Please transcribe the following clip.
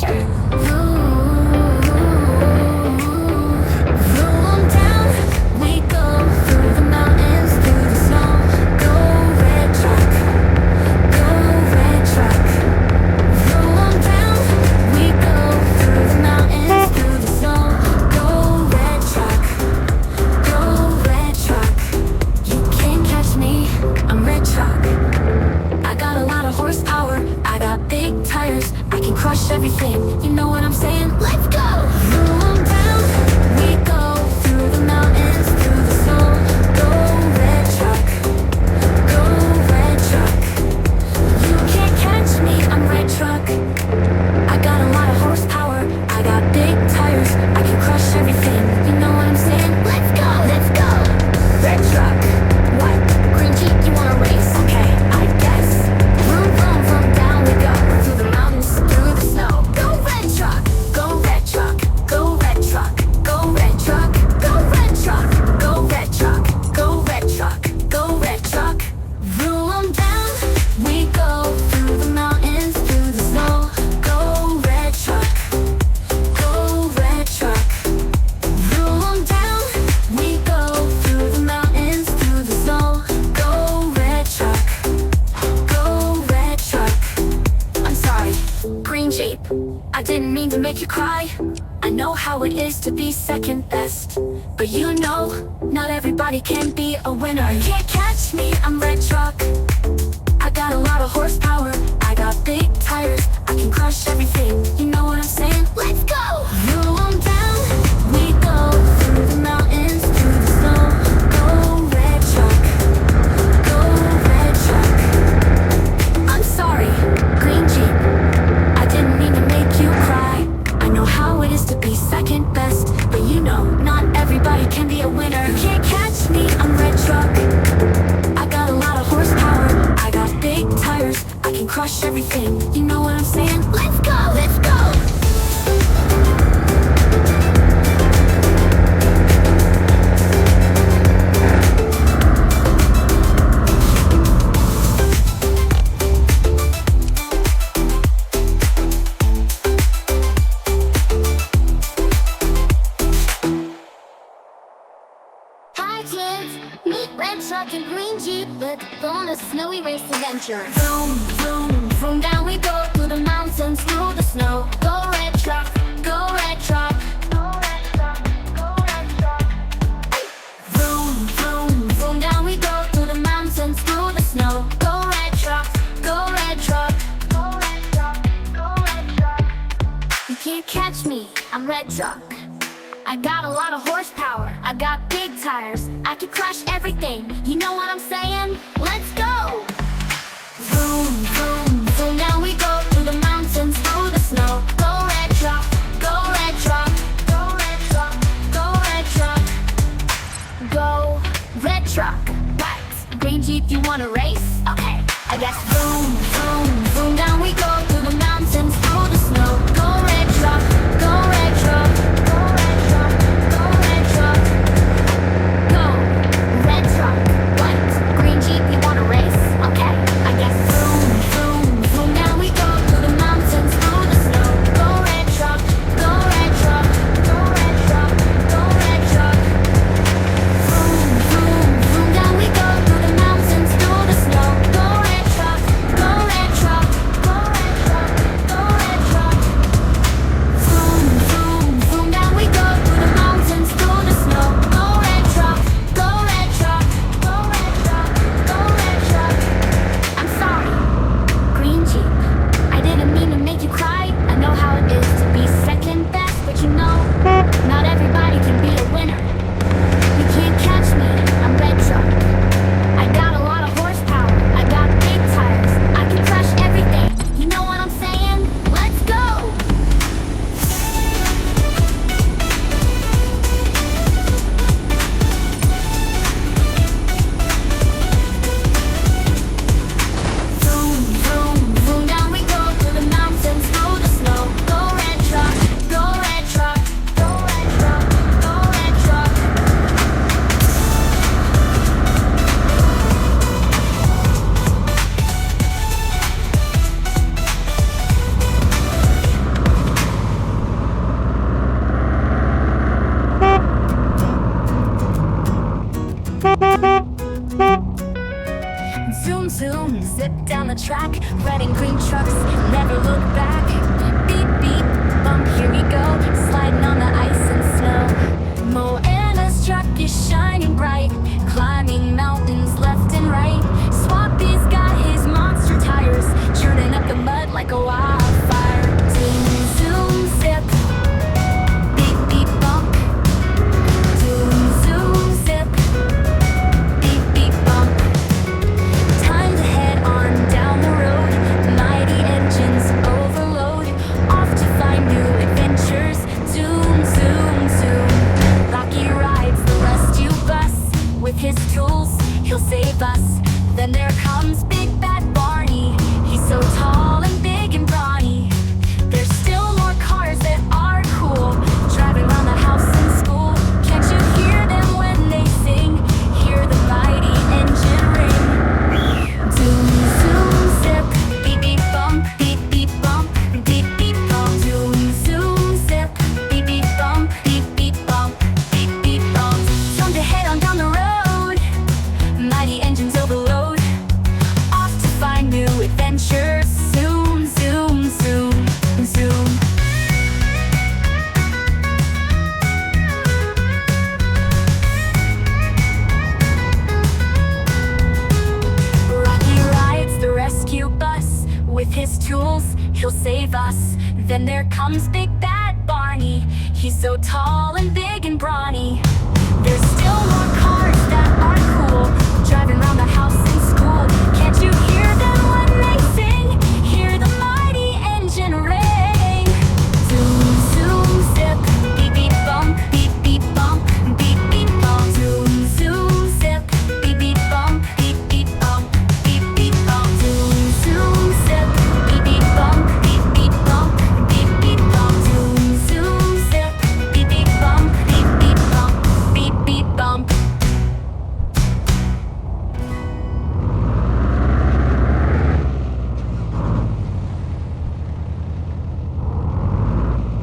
adventure. Vroom down we go through the mountains, through the snow. Go red truck, go red truck. Vroom down we go through the mountains, through the snow. Go red truck, go red truck. You can't catch me, I'm red truck. I got a lot of horsepower, I got big tires, I can crush everything, you know what I'm saying? Let's go! Vroom down we go through the mountains, through the snow. Go red truck, go red truck. You can't catch me, I'm red truck. I got a lot of horsepower, I got big tires, I can crush everything, you know what I'm saying? Let's go! Let's go! Red truck. What? Green Jeep, you wanna race? Okay, I guess. Vroom, vroom, vroom, down we go. Through the mountains, through the snow. Go red truck, go red truck, go red truck, go red truck, go red truck, go red truck, go red truck, go red truck. Vroom down we go through the mountains, through the snow. Go red truck, go red truck. Vroom down we go through the mountains, through the snow. Go red truck, go red truck. I'm sorry, green Jeep, I didn't mean to make you cry. I know how it is to be second best, but you know, not everybody can be a winner. You can't catch me, I'm red truck. I got a lot of horsepower, I got big tires, I can crush everything, you know what I'm saying? Let's go! Vroom down we go through the mountains, through the snow. Go red truck, go red truck. I'm sorry, green Jeep, I didn't mean to make you cry. I know how it is to be second best, but you know, not everybody can be a winner. You can't catch me, I'm red truck. I got a lot of horsepower, I got big tires, I can crush everything, you know what I'm saying? Let's go! Let's go! Hi kids, meet red truck and green Jeep. Let's go on a snowy race adventure. Vroom, vroom, vroom, down we go through the mountains, through the snow. Go red truck, go red truck. Go red truck, go red truck. Vroom, vroom, vroom, down we go through the mountains, through the snow. Go red truck, go red truck. Go red truck, go red truck. You can't catch me, I'm red truck. I got a lot of horsepower, I got big tires, I can crush everything, you know what I'm saying? Let's go! Vroom, vroom, vroom, now we go through the mountains, through the snow. Go red truck, go red truck, go red truck, go red truck. Go red truck. What? Green Jeep, you wanna race? Okay, I guess. Vroom, vroom, vroom, down we go through the mountains, through the snow. Go red truck, go red truck. Go zoom, zip down the track. Red and green trucks never look back. Beep, beep, bump, here we go, sliding on the ice and snow. Moanna's truck is shining bright, climbing mountains left and right. Swapy's got his monster tires, churning up the mud like a wildfire. Zoom, zoom, zip, beep, beep, bump. Zoom, zoom, zip, beep, beep, bump. Time to head on down the road, mighty engines overload, off to find new adventures. Zoom, zoom, zoom. Rocky rides the rescue bus, with his tools he'll save us. Then there comes Big Bad Barney, he's so tall and big and brawny. There's still more cars that are cool, driving around the house and school. Can't you hear them when they sing? Hear the mighty engine ring. Zoom, zoom, zip, beep, beep, bump, beep, beep, bump, beep, beep, bump. Zoom, zoom, zip, beep, beep, bump, beep, beep, bump, beep, beep, bump. Time to head on down the road, mighty engines overload, off to find new adventures. Zoom, zoom, zoom, zoom. Rocky rides the rescue bus, with his tools he'll save us. Then there comes Big Bad Barney, he's so tall and big and brawny. There's still more